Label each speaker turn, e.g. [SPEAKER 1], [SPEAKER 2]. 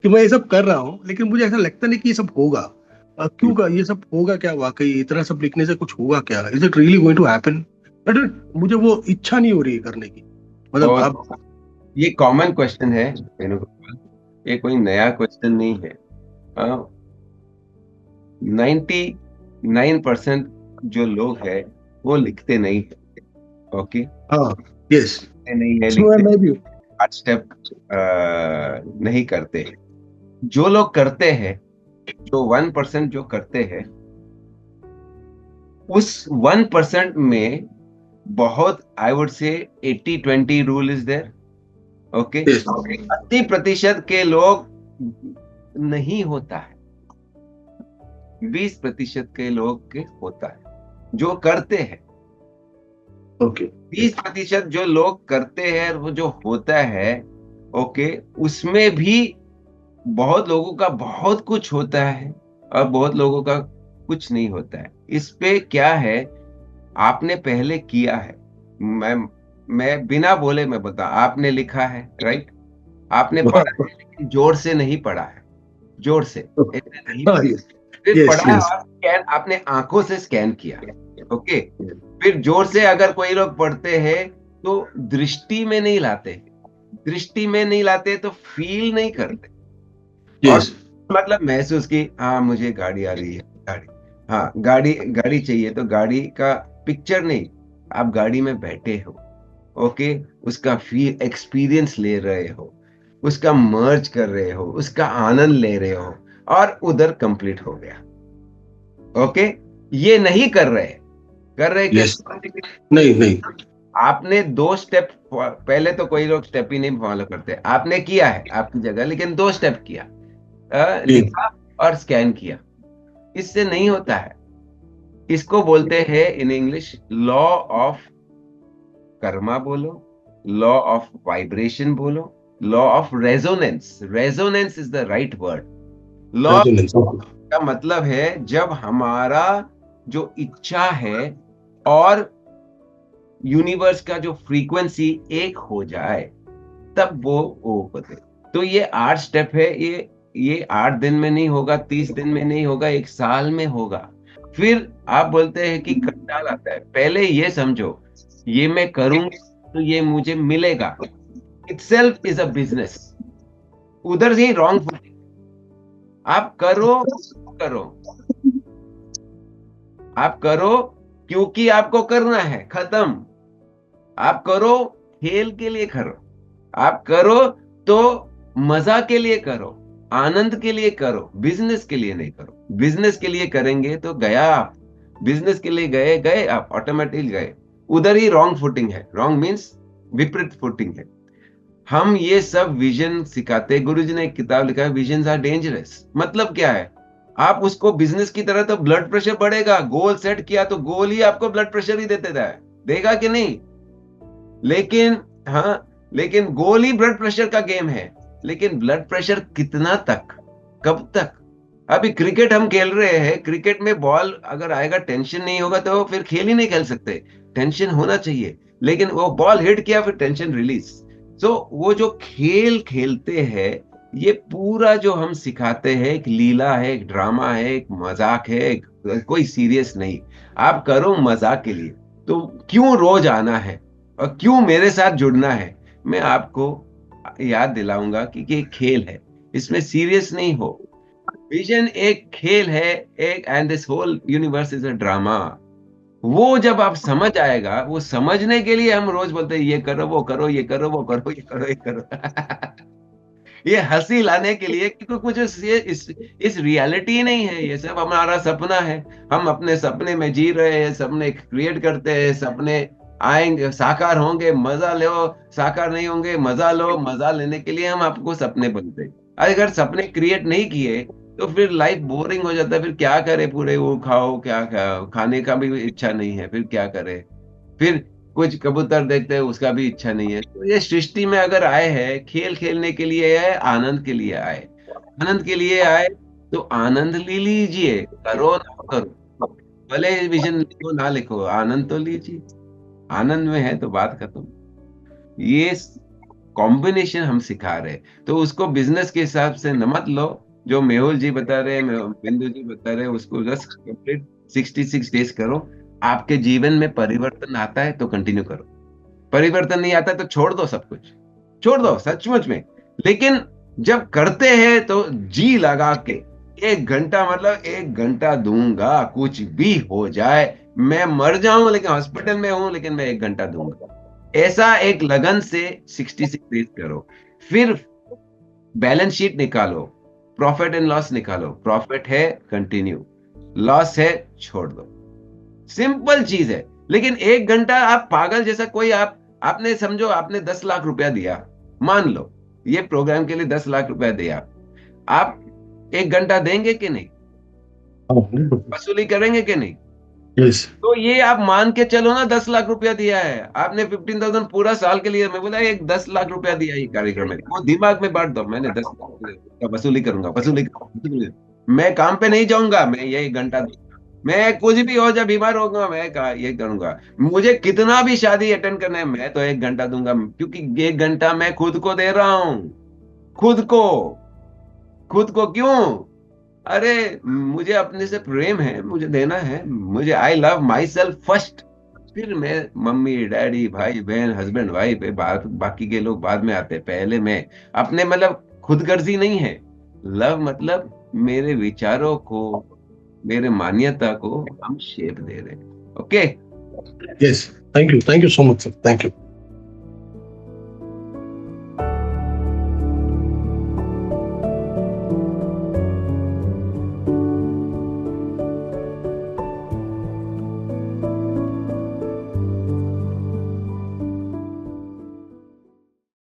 [SPEAKER 1] कि मैं ये सब कर रहा हूँ, लेकिन मुझे ऐसा लगता नहीं कि ये सब होगा। क्यों का ये सब होगा क्या, वाकई इतना सब लिखने से कुछ होगा क्या, is it really going to happen? But मुझे वो इच्छा नहीं हो रही है करने की। मतलब
[SPEAKER 2] और
[SPEAKER 1] आप।
[SPEAKER 2] ये कॉमन क्वेश्चन है वेणुगोपाल, ये कोई नया क्वेश्चन नहीं है। 99% जो लोग हैं वो लिखते नहीं है। ओके,
[SPEAKER 1] हाँ। यस।
[SPEAKER 2] लिखते नहीं है,
[SPEAKER 1] इसमें
[SPEAKER 2] लिखते
[SPEAKER 1] मैं भी हूँ।
[SPEAKER 2] हार्ट स्टेप नहीं करते हैं। जो लोग करते हैं, जो 1% जो करते हैं, उस 1% में बहुत, आई would say 80-20 rule is there. Okay,
[SPEAKER 1] yes.
[SPEAKER 2] 80% के लोग नहीं होता है, 20% के लोग के होता है जो करते हैं।
[SPEAKER 1] ओके।
[SPEAKER 2] 20% जो लोग करते हैं वो जो होता है, ओके, उसमें भी बहुत लोगों का बहुत कुछ होता है और बहुत लोगों का कुछ नहीं होता है। इस पे क्या है, आपने पहले किया है। मैं मैं बिना बोले मैं बता, आपने लिखा है, राइट? आपने पढ़ा है लेकिन जोर से नहीं पढ़ा है, जोर से ऐसे नहीं
[SPEAKER 1] हाँ।
[SPEAKER 2] पढ़ा।
[SPEAKER 1] यस।
[SPEAKER 2] फिर
[SPEAKER 1] यस।
[SPEAKER 2] पढ़ा
[SPEAKER 1] यस।
[SPEAKER 2] और स्कैन, आपने आंखों से स्कैन किया। ओके, फिर जोर से अगर कोई लोग पढ़ते हैं तो दृष्टि में नहीं लाते, दृष्टि में नहीं लाते तो फील नहीं करते। और
[SPEAKER 1] यस।
[SPEAKER 2] मतलब महसूस की, हाँ मुझे गाड़ी आ रही है, गाड़ी, हाँ गाड़ी, गाड़ी चाहिए तो गाड़ी का पिक्चर नहीं, आप गाड़ी में बैठे हो, ओके, उसका फील एक्सपीरियंस ले रहे हो, उसका मर्ज कर रहे हो, उसका आनंद ले रहे हो, और उधर कंप्लीट हो गया। ओके, ये नहीं कर रहे, कर रहे क्या?
[SPEAKER 1] यस। नहीं, नहीं।
[SPEAKER 2] आपने 2 स्टेप, पहले तो कोई लोग स्टेप ही नहीं फॉलो करते, आपने किया है आपकी जगह, लेकिन 2 स्टेप किया,
[SPEAKER 1] यस।
[SPEAKER 2] लिखा और स्कैन किया, इससे नहीं होता है। इसको बोलते हैं in English law of Karma बोलो, लॉ ऑफ वाइब्रेशन बोलो, law of resonance, resonance is the right word. Law
[SPEAKER 1] resonance.
[SPEAKER 2] का मतलब है जब हमारा जो इच्छा है और यूनिवर्स का जो फ्रीक्वेंसी एक हो जाए, तब वो होते। तो ये 8 स्टेप है, ये 8 दिन में नहीं होगा, 30 दिन में नहीं होगा, 1 साल में होगा। फिर आप बोलते हैं कि कंटाल आता है, पहले ये समझो, ये मैं करूंगा तो ये मुझे मिलेगा, इटसेल्फ इज अ बिजनेस। उधर से ही रॉन्ग, आप करो, करो, आप करो क्योंकि आपको करना है, खत्म। आप करो, खेल के लिए करो, आप करो तो मजा के लिए करो, आनंद के लिए करो, बिजनेस के लिए नहीं करो। बिजनेस के लिए करेंगे तो गया आप, बिजनेस के लिए गए गए आप, ऑटोमेटिक गए, उधर ही रॉन्ग फुटिंग है। रॉन्ग मीन्स विपरीत फुटिंग है। हम ये सब विजन सिखाते, गुरुजी ने एक किताब लिखा है विजन आर डेंजरस। मतलब क्या है, आप उसको बिजनेस की तरह, तो ब्लड प्रेशर बढ़ेगा, गोल सेट किया तो गोल ही आपको ब्लड प्रेशर ही देते जाए, देगा कि नहीं? लेकिन, हाँ, लेकिन गोल ही ब्लड प्रेशर का गेम है। लेकिन ब्लड प्रेशर कितना तक, कब तक? अभी क्रिकेट हम खेल रहे हैं, क्रिकेट में बॉल अगर आएगा, टेंशन नहीं होगा तो फिर खेल ही नहीं खेल सकते। टेंशन होना चाहिए, लेकिन वो बॉल हिट किया फिर टेंशन रिलीज। सो वो जो खेल खेलते हैं, ये पूरा जो हम सिखाते हैं एक लीला है, एक ड्रामा है, एक मजाक है, कोई सीरियस नहीं। आप करो मजाक के लिए, तो क्यों रोज आना है और क्यों मेरे साथ जुड़ना है? मैं आपको याद दिलाऊंगा कि ये खेल है, इसमें सीरियस नहीं हो। विजन एक खेल है, एक, and this whole universe is a drama. वो जब आप समझ आएगा, वो समझने के लिए हम रोज बोलते हैं ये करो, वो करो, ये करो, वो करो, ये करो, ये करो। ये हंसी लाने के लिए, क्योंकि कुछ इस रियलिटी ही नहीं है, ये सब हमारा सपना है। हम अपने सपने में जी रहे हैं, सपने क्रिएट करते हैं, सपने आएंगे, साकार होंगे, मजा लो, साकार नहीं होंगे, मजा लो। मजा लेने के लिए हम आपको सपने बनते हैं। अगर सपने क्रिएट नहीं किए तो फिर लाइफ बोरिंग हो जाता है। फिर क्या करे, पूरे वो खाओ, क्या खाओ, खाने का भी इच्छा नहीं है, फिर क्या करे? फिर कुछ कबूतर देखते हैं, उसका भी इच्छा नहीं है। तो ये सृष्टि में अगर आए हैं, खेल खेलने के लिए आए, आनंद के लिए आए, आनंद के लिए आए, तो आनंद ले लीजिए, करो ना करो, भले विजन लिखो ना लिखो, आनंद तो लीजिए। आनंद में है तो बात खत्म। ये कॉम्बिनेशन हम सिखा रहे हैं। तो उसको बिजनेस के हिसाब से न मत लो, जो मेहुल जी बता रहे हैं, बिंदु जी बता रहे हैं, उसको जस्ट कंप्लीट 66 डेज करो। आपके जीवन में परिवर्तन आता है तो कंटिन्यू करो, परिवर्तन नहीं आता तो छोड़ दो, सब कुछ छोड़ दो सचमुच में। लेकिन जब करते हैं तो जी लगा के 1 घंटा, मतलब 1 घंटा दूंगा, कुछ भी हो जाए, मैं मर जाऊं लेकिन हॉस्पिटल में हूं, लेकिन मैं 1 घंटा दूंगा। ऐसा एक लगन से 66 डेज करो। फिर बैलेंस शीट निकालो, प्रॉफिट एंड लॉस निकालो। प्रॉफिट है कंटिन्यू, लॉस है छोड़ दो। सिंपल चीज है। लेकिन 1 घंटा आप पागल जैसा कोई, आपने समझो आपने 10 लाख रुपया दिया, मान लो ये प्रोग्राम के लिए 10 लाख रुपया दिया, आप 1 घंटा देंगे कि नहीं? वसूली करेंगे कि नहीं?
[SPEAKER 1] यस।
[SPEAKER 2] तो ये आप मान के चलो ना, 10 लाख रुपया दिया है आपने, 15,000 पूरा साल के लिए। मैं बोला एक 10 लाख रुपया दिया ये कार्यक्रम में, वो दिमाग में बांट दो, मैंने 10 लाख वसूली करूंगा, वसूली करूंगा। मैं काम पे नहीं जाऊंगा, मैं ये 1 घंटा दूंगा। मैं कुछ भी हो जाए, बीमार होगा, मैं ये करूंगा। मुझे कितना भी शादी अटेंड करना है, मैं तो 1 घंटा दूंगा, क्योंकि 1 घंटा मैं खुद को दे रहा हूं। खुद को, खुद को क्यों? अरे मुझे अपने से प्रेम है, मुझे देना है, मुझे I love my self first. फिर मैं मम्मी डैडी भाई बहन हस्बैंड वाइफ है, बाकी के लोग बाद में आते हैं, पहले मैं अपने, मतलब खुदगर्जी नहीं है। लव मतलब मेरे विचारों को, मेरे मान्यता को हम शेप दे रहे हैं। Okay.
[SPEAKER 1] Yes, thank you so much sir, thank you.